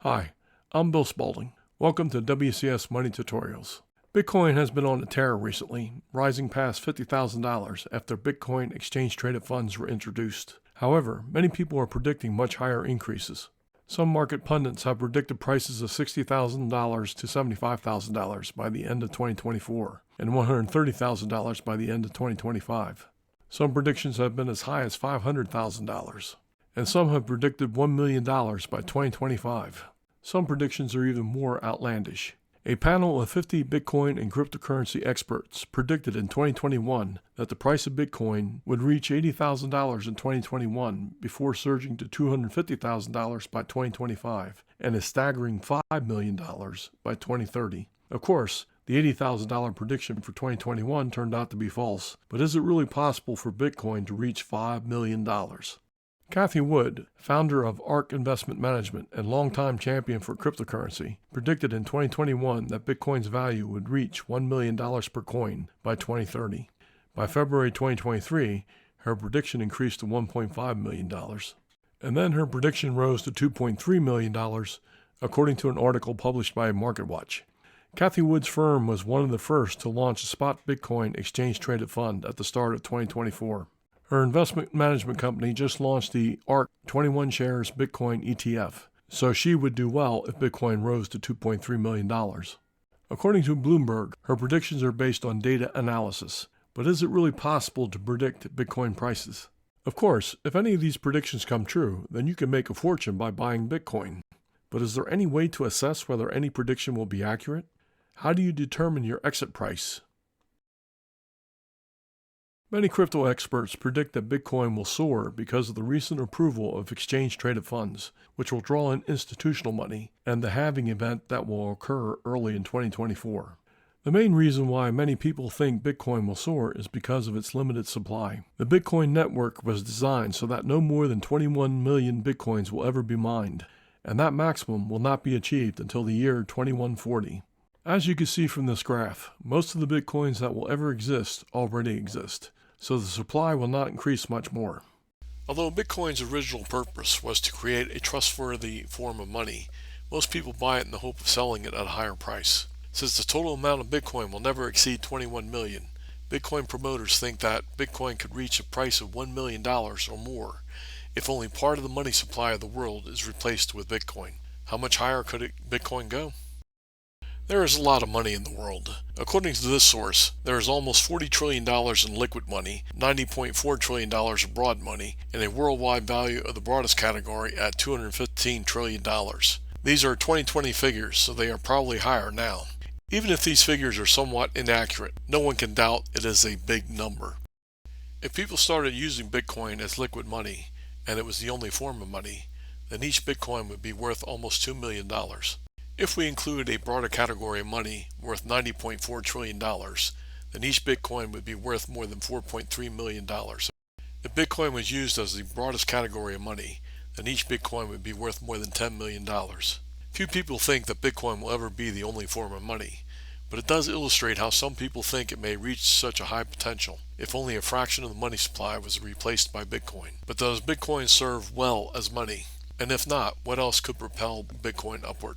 Hi, I'm Bill Spalding. Welcome to WCS Money Tutorials. Bitcoin has been on a tear recently, rising past $50,000 after Bitcoin exchange-traded funds were introduced. However, many people are predicting much higher increases. Some market pundits have predicted prices of $60,000 to $75,000 by the end of 2024 and $130,000 by the end of 2025. Some predictions have been as high as $500,000. And some have predicted $1 million by 2025. Some predictions are even more outlandish. A panel of 50 Bitcoin and cryptocurrency experts predicted in 2021 that the price of Bitcoin would reach $80,000 in 2021 before surging to $250,000 by 2025 and a staggering $5 million by 2030. Of course, the $80,000 prediction for 2021 turned out to be false, but is it really possible for Bitcoin to reach $5 million? Cathie Wood, founder of ARK Investment Management and longtime champion for cryptocurrency, predicted in 2021 that Bitcoin's value would reach $1 million per coin by 2030. By February 2023, her prediction increased to $1.5 million. And then her prediction rose to $2.3 million, according to an article published by MarketWatch. Cathie Wood's firm was one of the first to launch a spot Bitcoin exchange-traded fund at the start of 2024. Her investment management company just launched the ARK 21 shares Bitcoin ETF, so she would do well if Bitcoin rose to $2.3 million. According to Bloomberg, her predictions are based on data analysis, but is it really possible to predict Bitcoin prices? Of course, if any of these predictions come true, then you can make a fortune by buying Bitcoin. But is there any way to assess whether any prediction will be accurate? How do you determine your exit price? Many crypto experts predict that Bitcoin will soar because of the recent approval of exchange-traded funds, which will draw in institutional money, and the halving event that will occur early in 2024. The main reason why many people think Bitcoin will soar is because of its limited supply. The Bitcoin network was designed so that no more than 21 million Bitcoins will ever be mined, and that maximum will not be achieved until the year 2140. As you can see from this graph, most of the Bitcoins that will ever exist already exist, so the supply will not increase much more. Although Bitcoin's original purpose was to create a trustworthy form of money, most people buy it in the hope of selling it at a higher price. Since the total amount of Bitcoin will never exceed 21 million, Bitcoin promoters think that Bitcoin could reach a price of $1 million or more if only part of the money supply of the world is replaced with Bitcoin. How much higher could Bitcoin go? There is a lot of money in the world. According to this source, there is almost $40 trillion in liquid money, $90.4 trillion of broad money, and a worldwide value of the broadest category at $215 trillion. These are 2020 figures, so they are probably higher now. Even if these figures are somewhat inaccurate, no one can doubt it is a big number. If people started using Bitcoin as liquid money, and it was the only form of money, then each Bitcoin would be worth almost $2 million. If we include a broader category of money worth $90.4 trillion, then each Bitcoin would be worth more than $4.3 million. If Bitcoin was used as the broadest category of money, then each Bitcoin would be worth more than $10 million. Few people think that Bitcoin will ever be the only form of money, but it does illustrate how some people think it may reach such a high potential if only a fraction of the money supply was replaced by Bitcoin. But does Bitcoin serve well as money? And if not, what else could propel Bitcoin upward?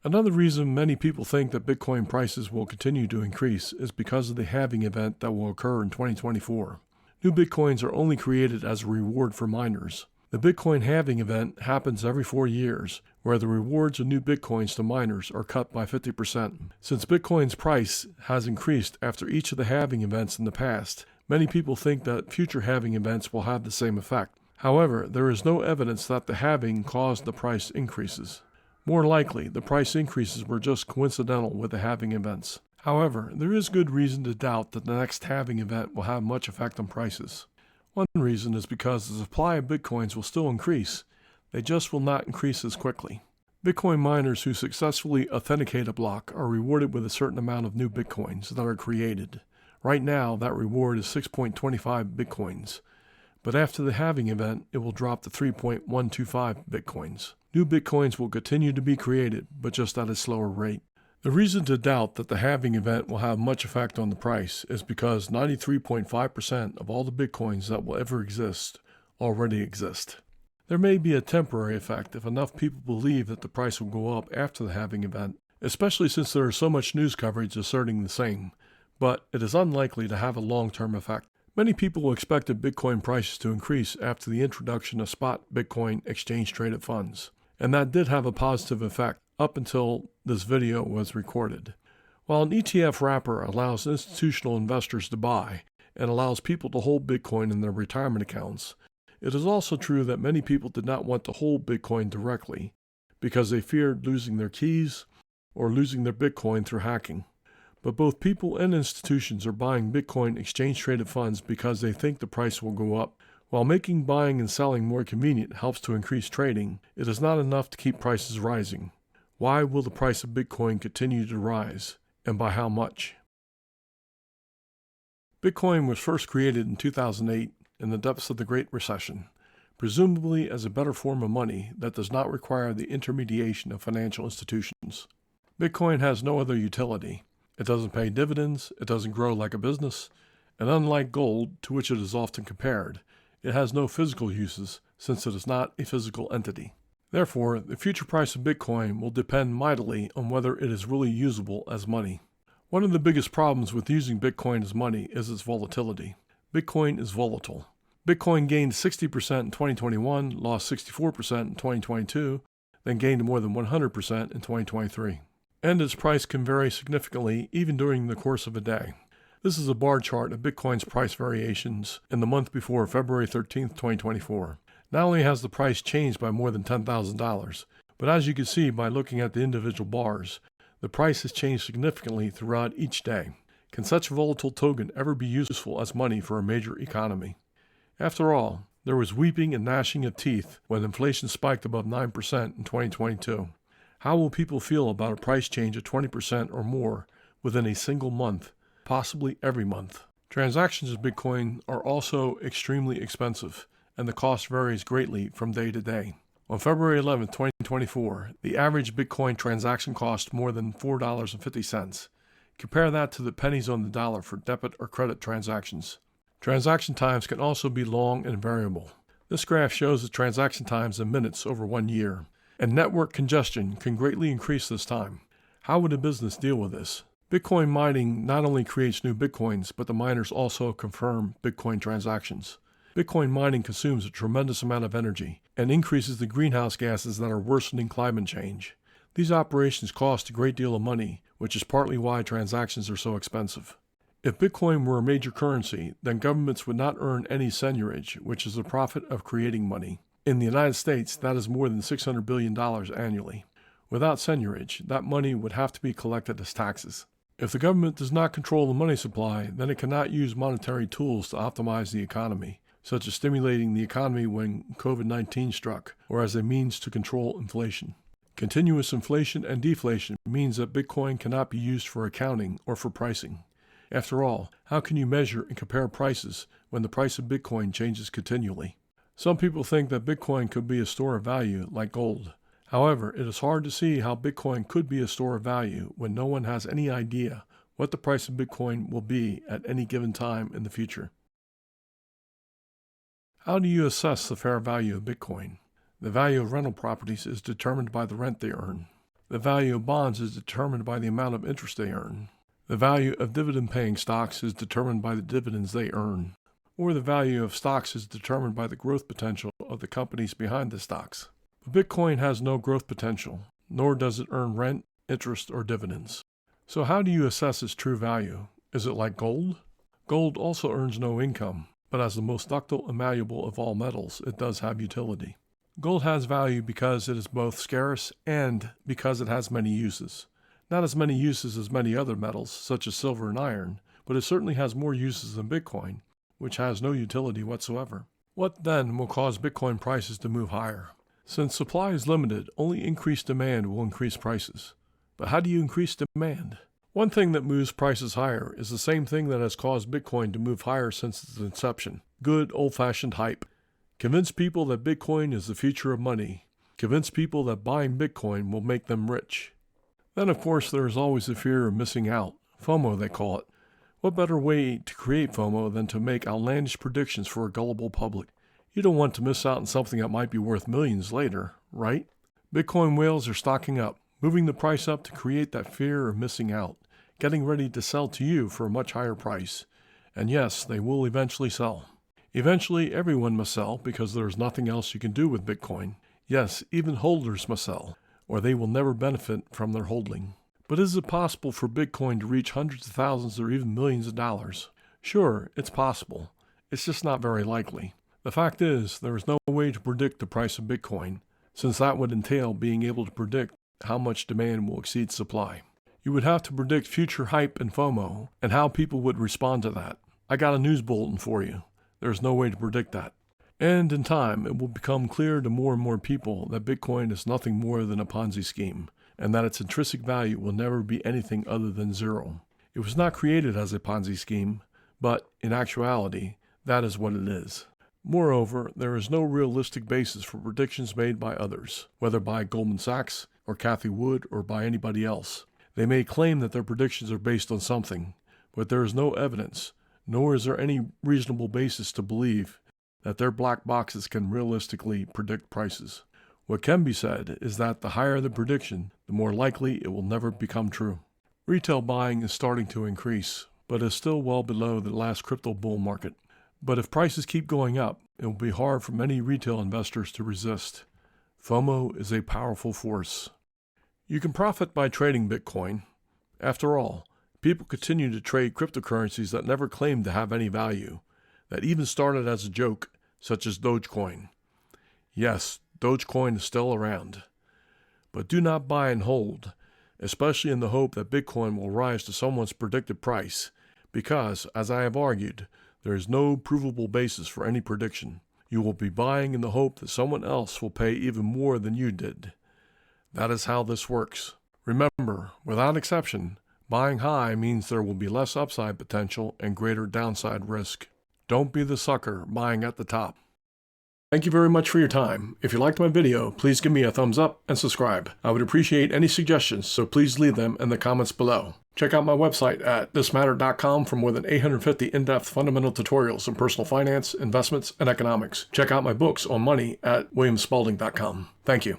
Another reason many people think that Bitcoin prices will continue to increase is because of the halving event that will occur in 2024. New Bitcoins are only created as a reward for miners. The Bitcoin halving event happens every 4 years, where the rewards of new Bitcoins to miners are cut by 50%. Since Bitcoin's price has increased after each of the halving events in the past, many people think that future halving events will have the same effect. However, there is no evidence that the halving caused the price increases. More likely, the price increases were just coincidental with the halving events. However, there is good reason to doubt that the next halving event will have much effect on prices. One reason is because the supply of Bitcoins will still increase. They just will not increase as quickly. Bitcoin miners who successfully authenticate a block are rewarded with a certain amount of new Bitcoins that are created. Right now, that reward is 6.25 Bitcoins. But after the halving event, it will drop to 3.125 Bitcoins. New Bitcoins will continue to be created, but just at a slower rate. The reason to doubt that the halving event will have much effect on the price is because 93.5% of all the Bitcoins that will ever exist already exist. There may be a temporary effect if enough people believe that the price will go up after the halving event, especially since there is so much news coverage asserting the same, but it is unlikely to have a long-term effect. Many people expected Bitcoin prices to increase after the introduction of spot Bitcoin exchange-traded funds, and that did have a positive effect up until this video was recorded. While an ETF wrapper allows institutional investors to buy and allows people to hold Bitcoin in their retirement accounts, it is also true that many people did not want to hold Bitcoin directly because they feared losing their keys or losing their Bitcoin through hacking. But both people and institutions are buying Bitcoin exchange-traded funds because they think the price will go up. While making buying and selling more convenient helps to increase trading, it is not enough to keep prices rising. Why will the price of Bitcoin continue to rise, and by how much? Bitcoin was first created in 2008 in the depths of the Great Recession, presumably as a better form of money that does not require the intermediation of financial institutions. Bitcoin has no other utility. It doesn't pay dividends, it doesn't grow like a business, and unlike gold, to which it is often compared, it has no physical uses since it is not a physical entity. Therefore, the future price of Bitcoin will depend mightily on whether it is really usable as money. One of the biggest problems with using Bitcoin as money is its volatility. Bitcoin is volatile. Bitcoin gained 60% in 2021, lost 64% in 2022, then gained more than 100% in 2023. And its price can vary significantly even during the course of a day. This is a bar chart of Bitcoin's price variations in the month before February 13, 2024. Not only has the price changed by more than $10,000, but as you can see by looking at the individual bars, the price has changed significantly throughout each day. Can such a volatile token ever be useful as money for a major economy? After all, there was weeping and gnashing of teeth when inflation spiked above 9% in 2022. How will people feel about a price change of 20% or more within a single month, possibly every month? Transactions of Bitcoin are also extremely expensive, and the cost varies greatly from day to day. On February 11, 2024, the average Bitcoin transaction cost more than $4.50. Compare that to the pennies on the dollar for debit or credit transactions. Transaction times can also be long and variable. This graph shows the transaction times in minutes over 1 year, and network congestion can greatly increase this time. How would a business deal with this? Bitcoin mining not only creates new Bitcoins, but the miners also confirm Bitcoin transactions. Bitcoin mining consumes a tremendous amount of energy and increases the greenhouse gases that are worsening climate change. These operations cost a great deal of money, which is partly why transactions are so expensive. If Bitcoin were a major currency, then governments would not earn any seigniorage, which is the profit of creating money. In the United States, that is more than $600 billion annually. Without seigniorage, that money would have to be collected as taxes. If the government does not control the money supply, then it cannot use monetary tools to optimize the economy, such as stimulating the economy when COVID-19 struck, or as a means to control inflation. Continuous inflation and deflation means that Bitcoin cannot be used for accounting or for pricing. After all, how can you measure and compare prices when the price of Bitcoin changes continually? Some people think that Bitcoin could be a store of value like gold. However, it is hard to see how Bitcoin could be a store of value when no one has any idea what the price of Bitcoin will be at any given time in the future. How do you assess the fair value of Bitcoin? The value of rental properties is determined by the rent they earn. The value of bonds is determined by the amount of interest they earn. The value of dividend-paying stocks is determined by the dividends they earn. Or the value of stocks is determined by the growth potential of the companies behind the stocks. But Bitcoin has no growth potential, nor does it earn rent, interest, or dividends. So how do you assess its true value? Is it like gold? Gold also earns no income, but as the most ductile and malleable of all metals, it does have utility. Gold has value because it is both scarce and because it has many uses. Not as many uses as many other metals, such as silver and iron, but it certainly has more uses than Bitcoin, which has no utility whatsoever. What then will cause Bitcoin prices to move higher? Since supply is limited, only increased demand will increase prices. But how do you increase demand? One thing that moves prices higher is the same thing that has caused Bitcoin to move higher since its inception. Good old-fashioned hype. Convince people that Bitcoin is the future of money. Convince people that buying Bitcoin will make them rich. Then, of course, there is always the fear of missing out. FOMO, they call it. What better way to create FOMO than to make outlandish predictions for a gullible public? You don't want to miss out on something that might be worth millions later, right? Bitcoin whales are stocking up, moving the price up to create that fear of missing out, getting ready to sell to you for a much higher price. And yes, they will eventually sell. Eventually, everyone must sell because there is nothing else you can do with Bitcoin. Yes, even holders must sell, or they will never benefit from their holding. But is it possible for Bitcoin to reach hundreds of thousands or even millions of dollars? Sure, it's possible. It's just not very likely. The fact is, there is no way to predict the price of Bitcoin, since that would entail being able to predict how much demand will exceed supply. You would have to predict future hype and FOMO, and how people would respond to that. I got a news bulletin for you. There's no way to predict that. And in time, it will become clear to more and more people that Bitcoin is nothing more than a Ponzi scheme, and that its intrinsic value will never be anything other than zero. It was not created as a Ponzi scheme, but in actuality, that is what it is. Moreover, there is no realistic basis for predictions made by others, whether by Goldman Sachs or Cathie Wood or by anybody else. They may claim that their predictions are based on something, but there is no evidence, nor is there any reasonable basis to believe that their black boxes can realistically predict prices. What can be said is that the higher the prediction, the more likely it will never become true. Retail buying is starting to increase, but is still well below the last crypto bull market. But if prices keep going up, it will be hard for many retail investors to resist. FOMO is a powerful force. You can profit by trading Bitcoin. After all, people continue to trade cryptocurrencies that never claimed to have any value, that even started as a joke, such as Dogecoin. Yes, Dogecoin is still around. But do not buy and hold, especially in the hope that Bitcoin will rise to someone's predicted price, because, as I have argued, there is no provable basis for any prediction. You will be buying in the hope that someone else will pay even more than you did. That is how this works. Remember, without exception, buying high means there will be less upside potential and greater downside risk. Don't be the sucker buying at the top. Thank you very much for your time. If you liked my video, please give me a thumbs up and subscribe. I would appreciate any suggestions, so please leave them in the comments below. Check out my website at thismatter.com for more than 850 in-depth fundamental tutorials in personal finance, investments, and economics. Check out my books on money at williamspalding.com. Thank you.